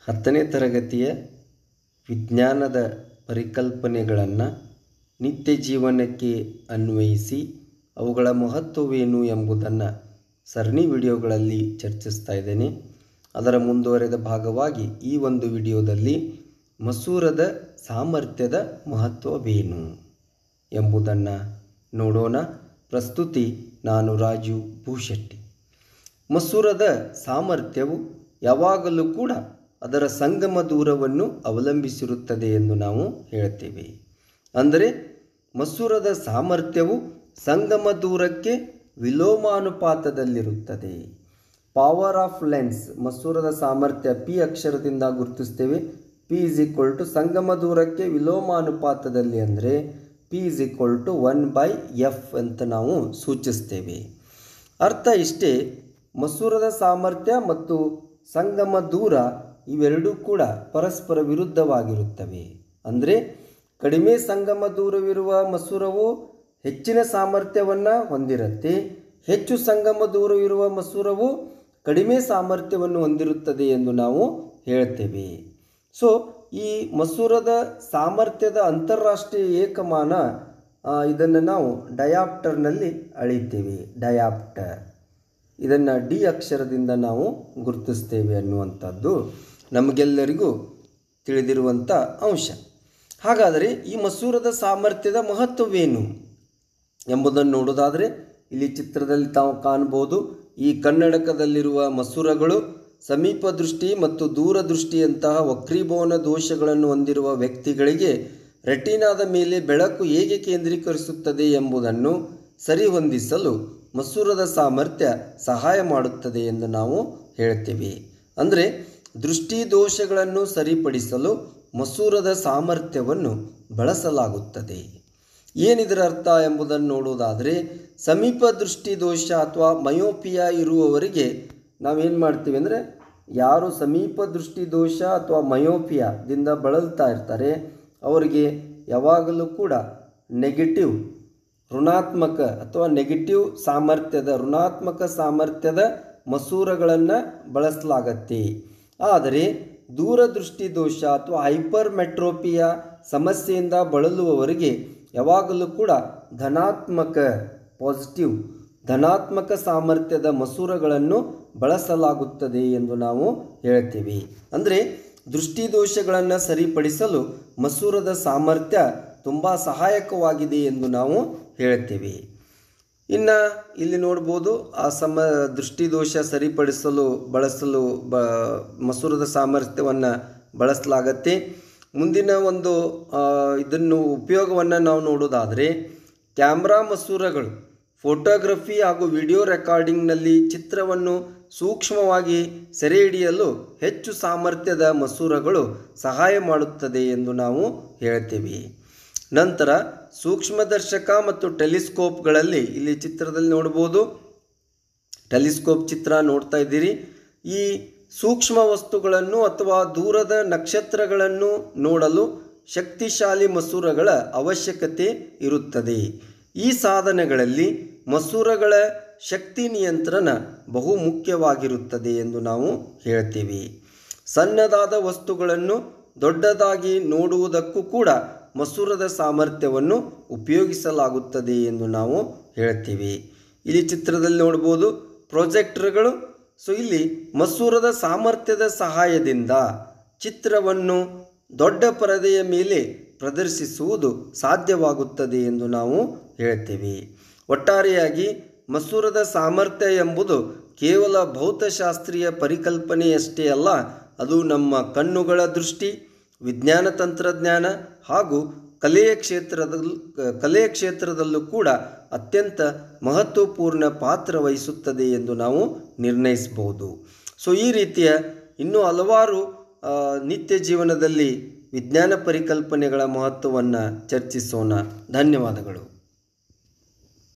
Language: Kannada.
10ನೇ ತರಗತಿಯ ವಿಜ್ಞಾನದ ಪರಿಕಲ್ಪನೆಗಳನ್ನು ನಿತ್ಯ ಜೀವನಕ್ಕೆ ಅನ್ವಯಿಸಿ ಅವುಗಳ ಮಹತ್ವವೇನು ಎಂಬುದನ್ನು ಸರಣಿ ವಿಡಿಯೋಗಳಲ್ಲಿ ಚರ್ಚಿಸ್ತಾ ಇದ್ದೇನೆ. ಅದರ ಮುಂದುವರೆದ ಭಾಗವಾಗಿ ಈ ಒಂದು ವಿಡಿಯೋದಲ್ಲಿ ಮಸೂರದ ಸಾಮರ್ಥ್ಯದ ಮಹತ್ವವೇನು ಎಂಬುದನ್ನು ನೋಡೋಣ. ಪ್ರಸ್ತುತಿ ನಾನು ರಾಜು ಭೂಶೆಟ್ಟಿ. ಮಸೂರದ ಸಾಮರ್ಥ್ಯವು ಯಾವಾಗಲೂ ಕೂಡ ಅದರ ಸಂಗಮ ದೂರವನ್ನು ಅವಲಂಬಿಸಿರುತ್ತದೆ ಎಂದು ನಾವು ಹೇಳ್ತೇವೆ. ಅಂದರೆ ಮಸೂರದ ಸಾಮರ್ಥ್ಯವು ಸಂಗಮ ದೂರಕ್ಕೆ ವಿಲೋಮಾನುಪಾತದಲ್ಲಿರುತ್ತದೆ. ಪವರ್ ಆಫ್ ಲೆನ್ಸ್ ಮಸೂರದ ಸಾಮರ್ಥ್ಯ ಪಿ ಅಕ್ಷರದಿಂದ ಗುರುತಿಸ್ತೇವೆ. ಪಿ = ಸಂಗಮ ದೂರಕ್ಕೆ ವಿಲೋಮಾನುಪಾತದಲ್ಲಿ, ಅಂದರೆ ಪಿ = 1/f ಅಂತ ನಾವು ಸೂಚಿಸ್ತೇವೆ. ಅರ್ಥ ಇಷ್ಟೇ, ಮಸೂರದ ಸಾಮರ್ಥ್ಯ ಮತ್ತು ಸಂಗಮ ದೂರ ಇವೆರಡೂ ಕೂಡ ಪರಸ್ಪರ ವಿರುದ್ಧವಾಗಿರುತ್ತವೆ. ಅಂದರೆ ಕಡಿಮೆ ಸಂಗಮ ದೂರವಿರುವ ಮಸೂರವು ಹೆಚ್ಚಿನ ಸಾಮರ್ಥ್ಯವನ್ನು ಹೊಂದಿರುತ್ತೆ, ಹೆಚ್ಚು ಸಂಗಮ ದೂರವಿರುವ ಮಸೂರವು ಕಡಿಮೆ ಸಾಮರ್ಥ್ಯವನ್ನು ಹೊಂದಿರುತ್ತದೆ ಎಂದು ನಾವು ಹೇಳ್ತೇವೆ. ಸೊ ಈ ಮಸೂರದ ಸಾಮರ್ಥ್ಯದ ಅಂತಾರಾಷ್ಟ್ರೀಯ ಏಕಮಾನ ಇದನ್ನು ನಾವು ಡಯಾಪ್ಟರ್ನಲ್ಲಿ ಅಳಿತೇವೆ. ಡಯಾಪ್ಟರ್ ಇದನ್ನು ಡಿ ಅಕ್ಷರದಿಂದ ನಾವು ಗುರುತಿಸ್ತೇವೆ ಅನ್ನುವಂಥದ್ದು ನಮಗೆಲ್ಲರಿಗೂ ತಿಳಿದಿರುವಂಥ ಅಂಶ. ಹಾಗಾದರೆ ಈ ಮಸೂರದ ಸಾಮರ್ಥ್ಯದ ಮಹತ್ವವೇನು ಎಂಬುದನ್ನು ನೋಡೋದಾದರೆ ಇಲ್ಲಿ ಚಿತ್ರದಲ್ಲಿ ತಾವು ಕಾಣಬಹುದು. ಈ ಕನ್ನಡಕದಲ್ಲಿರುವ ಮಸೂರಗಳು ಸಮೀಪ ದೃಷ್ಟಿ ಮತ್ತು ದೂರದೃಷ್ಟಿಯಂತಹ ವಕ್ರೀಭವನ ದೋಷಗಳನ್ನು ಹೊಂದಿರುವ ವ್ಯಕ್ತಿಗಳಿಗೆ ರೆಟಿನಾದ ಮೇಲೆ ಬೆಳಕು ಹೇಗೆ ಕೇಂದ್ರೀಕರಿಸುತ್ತದೆ ಎಂಬುದನ್ನು ಸರಿಹೊಂದಿಸಲು ಮಸೂರದ ಸಾಮರ್ಥ್ಯ ಸಹಾಯ ಮಾಡುತ್ತದೆ ಎಂದು ನಾವು ಹೇಳ್ತೇವೆ. ಅಂದರೆ ದೃಷ್ಟಿ ದೋಷಗಳನ್ನು ಸರಿಪಡಿಸಲು ಮಸೂರದ ಸಾಮರ್ಥ್ಯವನ್ನು ಬಳಸಲಾಗುತ್ತದೆ. ಏನಿದರ ಅರ್ಥ ಎಂಬುದನ್ನು ನೋಡುವುದಾದರೆ, ಸಮೀಪ ದೃಷ್ಟಿ ದೋಷ ಅಥವಾ ಮಯೋಪಿಯಾ ಇರುವವರಿಗೆ ನಾವೇನು ಮಾಡ್ತೀವಿ ಅಂದರೆ, ಯಾರು ಸಮೀಪ ದೃಷ್ಟಿ ದೋಷ ಅಥವಾ ಮಯೋಪಿಯಾದಿಂದ ಬಳಲ್ತಾ ಇರ್ತಾರೆ ಅವರಿಗೆ ಯಾವಾಗಲೂ ಕೂಡ ನೆಗೆಟಿವ್ ಋಣಾತ್ಮಕ ಅಥವಾ ನೆಗೆಟಿವ್ ಸಾಮರ್ಥ್ಯದ ಋಣಾತ್ಮಕ ಸಾಮರ್ಥ್ಯದ ಮಸೂರಗಳನ್ನು ಬಳಸಲಾಗತ್ತೆ. ಆದರೆ ದೂರದೃಷ್ಟಿ ದೋಷ ಅಥವಾ ಹೈಪರ್ಮೆಟ್ರೋಪಿಯಾ ಸಮಸ್ಯೆಯಿಂದ ಬಳಲುವವರಿಗೆ ಯಾವಾಗಲೂ ಕೂಡ ಧನಾತ್ಮಕ ಸಾಮರ್ಥ್ಯದ ಮಸೂರಗಳನ್ನು ಬಳಸಲಾಗುತ್ತದೆ ಎಂದು ನಾವು ಹೇಳ್ತೇವೆ. ಅಂದರೆ ದೃಷ್ಟಿ ದೋಷಗಳನ್ನು ಸರಿಪಡಿಸಲು ಮಸೂರದ ಸಾಮರ್ಥ್ಯ ತುಂಬ ಸಹಾಯಕವಾಗಿದೆ ಎಂದು ನಾವು ಹೇಳ್ತೇವೆ. ಇನ್ನು ಇಲ್ಲಿ ನೋಡ್ಬೋದು, ದೃಷ್ಟಿ ದೋಷ ಸರಿಪಡಿಸಲು ಬಳಸಲು ಮಸೂರದ ಸಾಮರ್ಥ್ಯವನ್ನು ಬಳಸಲಾಗತ್ತೆ. ಮುಂದಿನ ಒಂದು ಇದನ್ನು ಉಪಯೋಗವನ್ನು ನಾವು ನೋಡೋದಾದರೆ, ಕ್ಯಾಮ್ರಾ ಮಸೂರಗಳು ಫೋಟೋಗ್ರಫಿ ಹಾಗೂ ವಿಡಿಯೋ ರೆಕಾರ್ಡಿಂಗ್ನಲ್ಲಿ ಚಿತ್ರವನ್ನು ಸೂಕ್ಷ್ಮವಾಗಿ ಸೆರೆ ಹಿಡಿಯಲು ಹೆಚ್ಚು ಸಾಮರ್ಥ್ಯದ ಮಸೂರಗಳು ಸಹಾಯ ಮಾಡುತ್ತದೆ ಎಂದು ನಾವು ಹೇಳ್ತೇವೆ. ನಂತರ ಸೂಕ್ಷ್ಮದರ್ಶಕ ಮತ್ತು ಟೆಲಿಸ್ಕೋಪ್ಗಳಲ್ಲಿ ಇಲ್ಲಿ ಚಿತ್ರದಲ್ಲಿ ನೋಡ್ಬೋದು, ಟೆಲಿಸ್ಕೋಪ್ ಚಿತ್ರ ನೋಡ್ತಾ ಇದ್ದೀರಿ. ಈ ಸೂಕ್ಷ್ಮ ವಸ್ತುಗಳನ್ನು ಅಥವಾ ದೂರದ ನಕ್ಷತ್ರಗಳನ್ನು ನೋಡಲು ಶಕ್ತಿಶಾಲಿ ಮಸೂರಗಳ ಅವಶ್ಯಕತೆ ಇರುತ್ತದೆ. ಈ ಸಾಧನಗಳಲ್ಲಿ ಮಸೂರಗಳ ಶಕ್ತಿ ನಿಯಂತ್ರಣ ಬಹು ಮುಖ್ಯವಾಗಿರುತ್ತದೆ ಎಂದು ನಾವು ಹೇಳ್ತೀವಿ. ಸಣ್ಣದಾದ ವಸ್ತುಗಳನ್ನು ದೊಡ್ಡದಾಗಿ ನೋಡುವುದಕ್ಕೂ ಕೂಡ ಮಸೂರದ ಸಾಮರ್ಥ್ಯವನ್ನು ಉಪಯೋಗಿಸಲಾಗುತ್ತದೆ ಎಂದು ನಾವು ಹೇಳ್ತೀವಿ. ಇಲ್ಲಿ ಚಿತ್ರದಲ್ಲಿ ನೋಡ್ಬೋದು ಪ್ರೊಜೆಕ್ಟರ್ಗಳು. ಸೊ ಇಲ್ಲಿ ಮಸೂರದ ಸಾಮರ್ಥ್ಯದ ಸಹಾಯದಿಂದ ಚಿತ್ರವನ್ನು ದೊಡ್ಡ ಪರದೆಯ ಮೇಲೆ ಪ್ರದರ್ಶಿಸುವುದು ಸಾಧ್ಯವಾಗುತ್ತದೆ ಎಂದು ನಾವು ಹೇಳ್ತೇವೆ. ಒಟ್ಟಾರೆಯಾಗಿ ಮಸೂರದ ಸಾಮರ್ಥ್ಯ ಎಂಬುದು ಕೇವಲ ಭೌತಶಾಸ್ತ್ರೀಯ ಪರಿಕಲ್ಪನೆಯಷ್ಟೇ ಅಲ್ಲ, ಅದು ನಮ್ಮ ಕಣ್ಣುಗಳ ದೃಷ್ಟಿ, ವಿಜ್ಞಾನ ತಂತ್ರಜ್ಞಾನ ಹಾಗೂ ಕಲೆಯ ಕ್ಷೇತ್ರದಲ್ಲೂ ಕೂಡ ಅತ್ಯಂತ ಮಹತ್ವಪೂರ್ಣ ಪಾತ್ರ ವಹಿಸುತ್ತದೆ ಎಂದು ನಾವು ನಿರ್ಣಯಿಸಬಹುದು. ಸೊ ಈ ರೀತಿಯ ಇನ್ನೂ ಹಲವಾರು ನಿತ್ಯ ಜೀವನದಲ್ಲಿ ವಿಜ್ಞಾನ ಪರಿಕಲ್ಪನೆಗಳ ಮಹತ್ವವನ್ನು ಚರ್ಚಿಸೋಣ. ಧನ್ಯವಾದಗಳು.